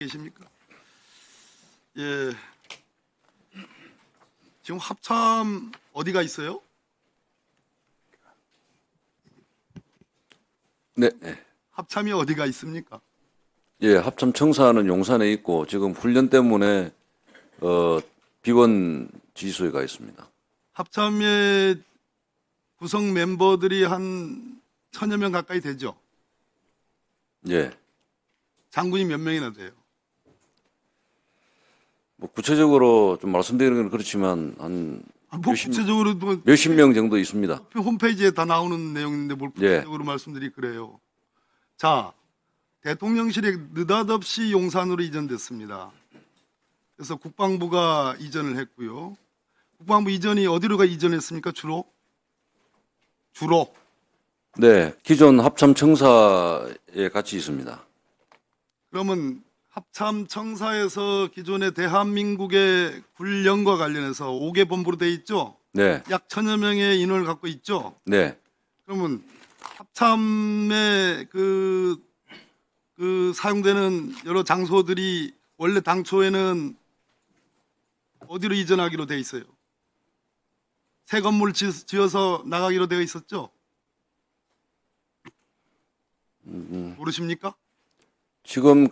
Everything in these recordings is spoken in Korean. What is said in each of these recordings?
계십니까? 예. 지금 합참 어디가 있어요? 네, 합참이 어디가 있습니까? 예, 합참 청사는 용산에 있고 지금 훈련 때문에 비원 지휘소에 가 있습니다. 합참의 구성 멤버들이 한 1000여 명 가까이 되죠? 예, 장군이 몇 명이나 돼요? 뭐 구체적으로 좀 말씀드리는 건 그렇지만 한 뭐 구체적으로 뭐 몇십 명 정도 있습니다. 홈페이지에 다 나오는 내용인데 뭘 구체적으로 말씀드리 그래요. 자, 대통령실이 느닷없이 용산으로 이전됐습니다. 그래서 국방부가 이전을 했고요. 국방부 이전이 어디로가 이전했습니까? 주로? 네, 기존 합참 청사에 같이 있습니다. 그러면 합참청사에서 기존의 대한민국의 군령과 관련해서 5개 본부로 돼 있죠? 네, 약 1000여 명의 인원을 갖고 있죠? 네, 그러면 합참의 그 사용되는 여러 장소들이 원래 당초에는 어디로 이전하기로 돼 있어요? 새 건물 지어서 나가기로 되어 있었죠? 모르십니까? 지금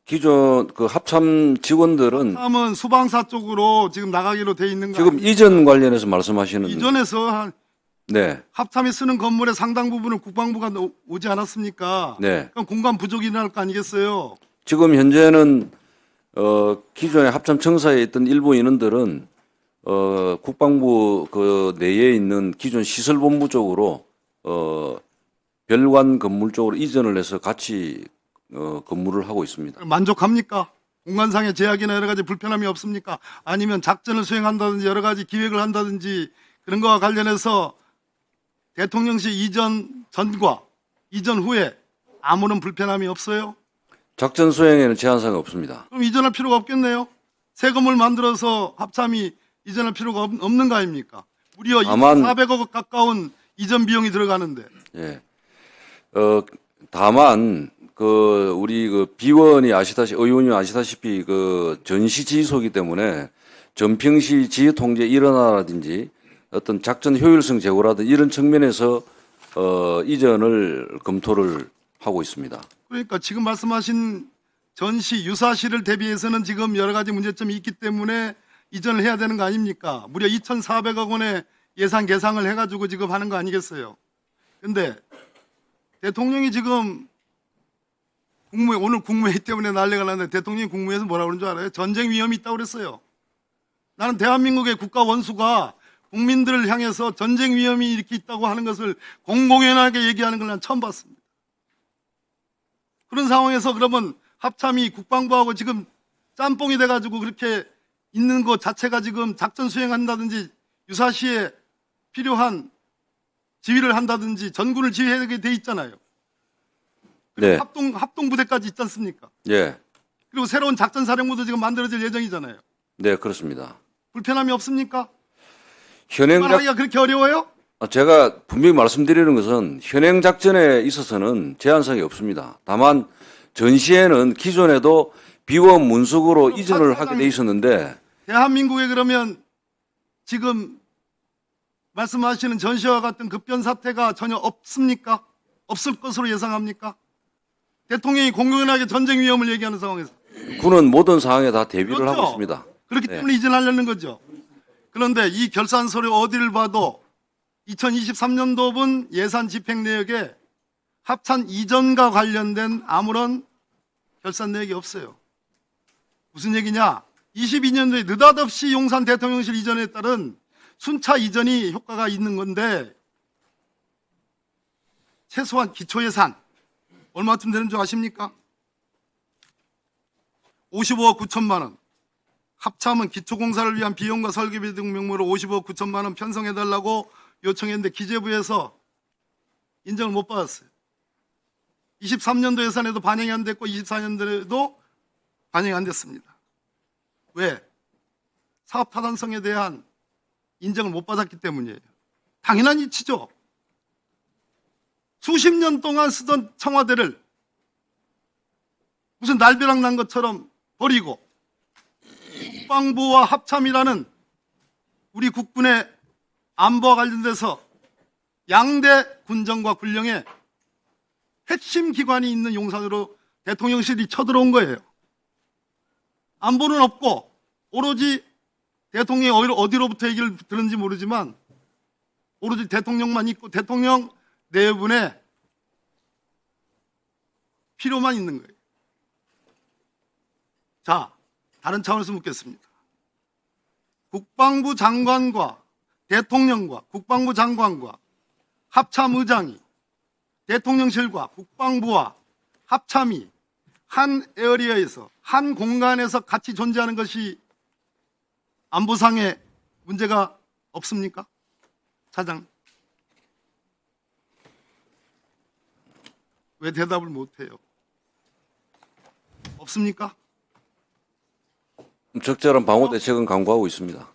기존 합참 직원들은 합참은 수방사 쪽으로 지금 나가기로 돼 있는 거 지금 아닙니까? 이전 관련해서 말씀하시는 이전에서 네, 합참이 쓰는 건물의 상당 부분은 국방부가 오지 않았습니까? 네. 그럼 공간 부족이 일어날 거 아니겠어요? 지금 현재는 기존의 합참 청사에 있던 일부 인원들은 국방부 그 내에 있는 기존 시설본부 쪽으로 별관 건물 쪽으로 이전을 해서 같이 근무를 하고 있습니다. 만족합니까? 공간상의 제약이나 여러 가지 불편함이 없습니까? 아니면 작전을 수행한다든지 여러 가지 기획을 한다든지 그런 거와 관련해서 대통령실 이전 전과 이전 후에 아무런 불편함이 없어요? 작전 수행에는 제한사항이 없습니다. 그럼 이전할 필요가 없겠네요? 새 건물 만들어서 합참이 이전할 필요가 없는 거 아닙니까? 무려 다만 2,400억 가까운 이전 비용이 들어가는데. 예. 다만 우리 비원이 의원이 아시다시피 전시 지휘소이기 때문에 전평시 지휘 통제 일원화라든지 어떤 작전 효율성 제고라든지 이런 측면에서 이전을 검토를 하고 있습니다. 그러니까 지금 말씀하신 전시 유사시를 대비해서는 지금 여러 가지 문제점이 있기 때문에 이전을 해야 되는 거 아닙니까? 무려 2,400억 원의 예산 계상을 해가지고 지금 하는 거 아니겠어요? 근데 대통령이 지금 오늘 국무회의 때문에 난리가 났는데 대통령이 국무회에서 뭐라고 그러는 줄 알아요? 전쟁 위험이 있다고 그랬어요. 나는 대한민국의 국가 원수가 국민들을 향해서 전쟁 위험이 이렇게 있다고 하는 것을 공공연하게 얘기하는 걸 난 처음 봤습니다. 그런 상황에서 그러면 합참이 국방부하고 지금 짬뽕이 돼가지고 그렇게 있는 것 자체가 지금 작전 수행한다든지 유사시에 필요한 지휘를 한다든지 전군을 지휘하게 돼 있잖아요. 그리고 네. 합동부대까지 있지 않습니까? 예. 그리고 새로운 작전사령부도 지금 만들어질 예정이잖아요. 네, 그렇습니다. 불편함이 없습니까? 현행 하기가 그렇게 어려워요? 제가 분명히 말씀드리는 것은 현행 작전에 있어서는 제한사항이 없습니다. 다만 전시에는 기존에도 비원 문속으로 이전을 하게 돼 있었는데 대한민국에 그러면 지금 말씀하시는 전시와 같은 급변 사태가 전혀 없습니까? 없을 것으로 예상합니까? 대통령이 공공연하게 전쟁 위험을 얘기하는 상황에서 군은 모든 상황에 다 대비를 그렇죠. 하고 있습니다. 그렇기 네. 때문에 이전하려는 거죠. 그런데 이 결산서류 어디를 봐도 2023년도분 예산 집행 내역에 합참 이전과 관련된 아무런 결산 내역이 없어요. 무슨 얘기냐? 22년도에 느닷없이 용산 대통령실 이전에 따른 순차 이전이 효과가 있는 건데 최소한 기초예산 얼마쯤 되는 줄 아십니까? 55억 9천만 원. 합참은 기초공사를 위한 비용과 설계비 등 명목으로 55억 9천만 원 편성해달라고 요청했는데 기재부에서 인정을 못 받았어요. 23년도 예산에도 반영이 안 됐고 24년도에도 반영이 안 됐습니다. 왜? 사업 타당성에 대한 인정을 못 받았기 때문이에요. 당연한 이치죠. 수십 년 동안 쓰던 청와대를 무슨 날벼락 난 것처럼 버리고 국방부와 합참이라는 우리 국군의 안보와 관련돼서 양대 군정과 군령의 핵심 기관이 있는 용산으로 대통령실이 쳐들어온 거예요. 안보는 없고 오로지 대통령이 어디로부터 얘기를 들은지 모르지만 오로지 대통령만 있고 대통령 내분의 필요만 있는 거예요. 자, 다른 차원에서 묻겠습니다. 국방부 장관과 대통령과 국방부 장관과 합참의장이 대통령실과 국방부와 합참이 한 에어리어에서 한 공간에서 같이 존재하는 것이 안보상의 문제가 없습니까? 차장. 왜 대답을 못해요? 없습니까? 적절한 방호 대책은 강구하고 있습니다.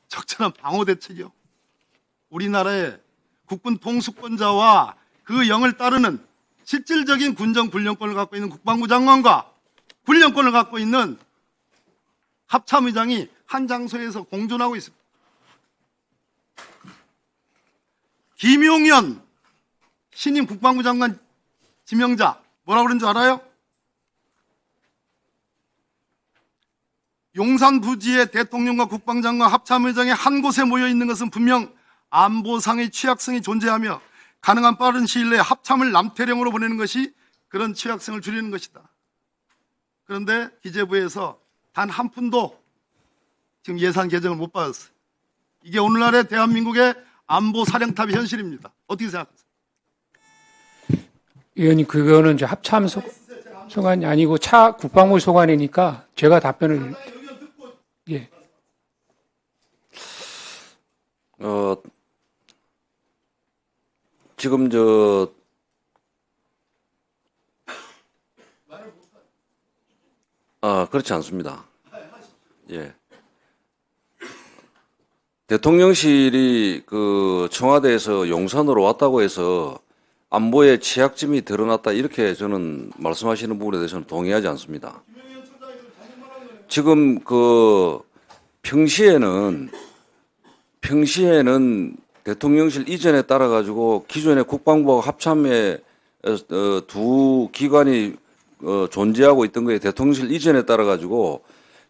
적절한 방어 대책이요. 우리나라의 국군 통수권자와 그 영을 따르는 실질적인 군정 군령권을 갖고 있는 국방부 장관과 군령권을 갖고 있는 합참의장이 한 장소에서 공존하고 있습니다. 김용현 신임 국방부 장관 지명자 뭐라고 그런 줄 알아요? 용산 부지에 대통령과 국방장관 합참의장이 한 곳에 모여 있는 것은 분명 안보상의 취약성이 존재하며 가능한 빠른 시일 내에 합참을 남태령으로 보내는 것이 그런 취약성을 줄이는 것이다. 그런데 기재부에서 단 한 푼도 지금 예산 개정을 못 받았어요. 이게 오늘날의 대한민국의 안보 사령탑의 현실입니다. 어떻게 생각하세요? 의원님, 그거는 이제 합참 소관이 아니고 차 국방부 소관이니까 제가 답변을 예. 지금 그렇지 않습니다. 예. 대통령실이 그 청와대에서 용산으로 왔다고 해서 안보에 취약점이 드러났다 이렇게 저는 말씀하시는 부분에 대해서는 동의하지 않습니다. 지금 그 평시에는 대통령실 이전에 따라 가지고 기존의 국방부와 합참의 두 기관이 존재하고 있던 거에 대통령실 이전에 따라 가지고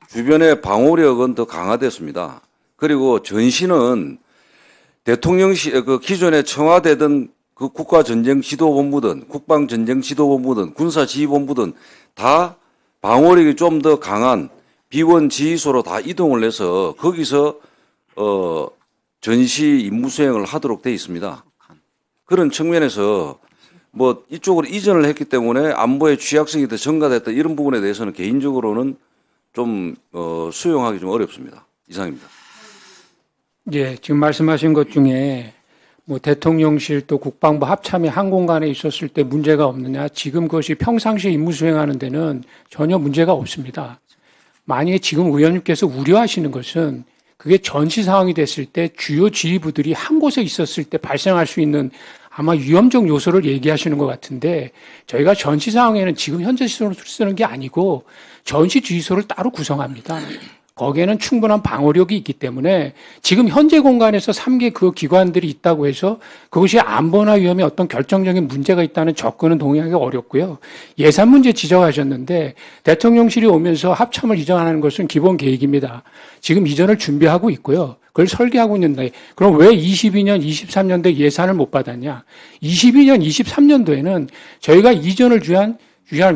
주변의 방호력은 더 강화됐습니다. 그리고 전시는 대통령실 그 기존의 청와대든 그 국가전쟁지도본부든 국방전쟁지도본부든 군사지휘본부든 다 방호력이 좀 더 강한 비원지휘소로 다 이동을 해서 거기서 전시 임무 수행을 하도록 돼 있습니다. 그런 측면에서 뭐 이쪽으로 이전을 했기 때문에 안보의 취약성이 더 증가됐다 이런 부분에 대해서는 개인적으로는 좀 수용하기 좀 어렵습니다. 이상입니다. 예, 지금 말씀하신 것 중에 뭐 대통령실 또 국방부 합참이 한 공간에 있었을 때 문제가 없느냐? 지금 그것이 평상시에 임무 수행하는 데는 전혀 문제가 없습니다. 만약에 지금 의원님께서 우려하시는 것은 그게 전시 상황이 됐을 때 주요 지휘부들이 한 곳에 있었을 때 발생할 수 있는 아마 위험적 요소를 얘기하시는 것 같은데 저희가 전시 상황에는 지금 현재 시설을 쓰는 게 아니고 전시 주의소를 따로 구성합니다. 거기에는 충분한 방어력이 있기 때문에 지금 현재 공간에서 3개 그 기관들이 있다고 해서 그것이 안보나 위험에 어떤 결정적인 문제가 있다는 접근은 동의하기 어렵고요. 예산 문제 지적하셨는데 대통령실이 오면서 합참을 이전하는 것은 기본 계획입니다. 지금 이전을 준비하고 있고요. 그걸 설계하고 있는데 그럼 왜 22년, 23년도에 예산을 못 받았냐? 22년, 23년도에는 저희가 이전을 위한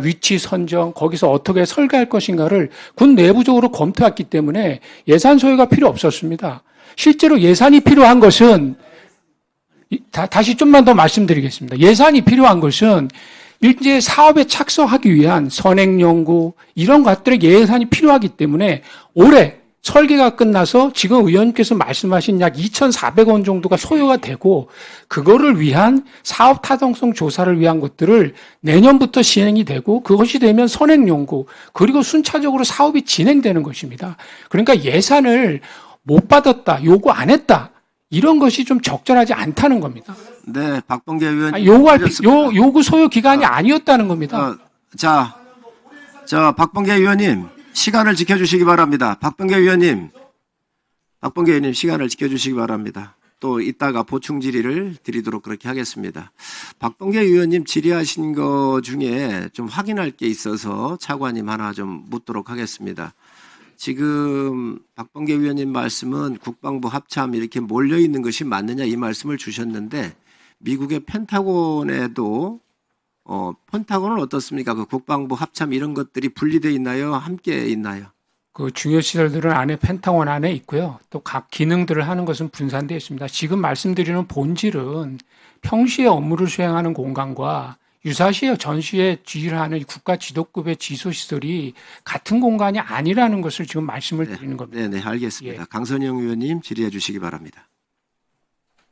위치 선정, 거기서 어떻게 설계할 것인가를 군 내부적으로 검토했기 때문에 예산 소요가 필요 없었습니다. 실제로 예산이 필요한 것은, 다시 좀만 더 말씀드리겠습니다. 예산이 필요한 것은 일제 사업에 착수하기 위한 선행연구, 이런 것들의 예산이 필요하기 때문에 올해 설계가 끝나서 지금 의원님께서 말씀하신 약 2,400원 정도가 소요가 되고 그거를 위한 사업 타당성 조사를 위한 것들을 내년부터 시행이 되고 그것이 되면 선행연구 그리고 순차적으로 사업이 진행되는 것입니다. 그러니까 예산을 못 받았다, 요구 안 했다 이런 것이 좀 적절하지 않다는 겁니다. 네, 박범계 의원. 요구 소요 기간이 아니었다는 겁니다. 자, 자, 박범계 의원님, 시간을 지켜주시기 바랍니다. 박범계 의원님 시간을 지켜주시기 바랍니다. 또 이따가 보충 질의를 드리도록 그렇게 하겠습니다. 박범계 의원님 질의하신 거 중에 좀 확인할 게 있어서 차관님 하나 좀 묻도록 하겠습니다. 지금 박범계 의원님 말씀은 국방부 합참 이렇게 몰려 있는 것이 맞느냐 이 말씀을 주셨는데 미국의 펜타곤에도 펜타곤은 어떻습니까? 그 국방부 합참 이런 것들이 분리되어 있나요? 함께 있나요? 그 중요 시설들은 안에 펜타곤 안에 있고요. 또 각 기능들을 하는 것은 분산되어 있습니다. 지금 말씀드리는 본질은 평시에 업무를 수행하는 공간과 유사시에 전시에 지휘를 하는 국가 지도급의 지소시설이 같은 공간이 아니라는 것을 지금 말씀을 드리는 겁니다. 네, 알겠습니다. 예. 강선영 의원님 질의해 주시기 바랍니다.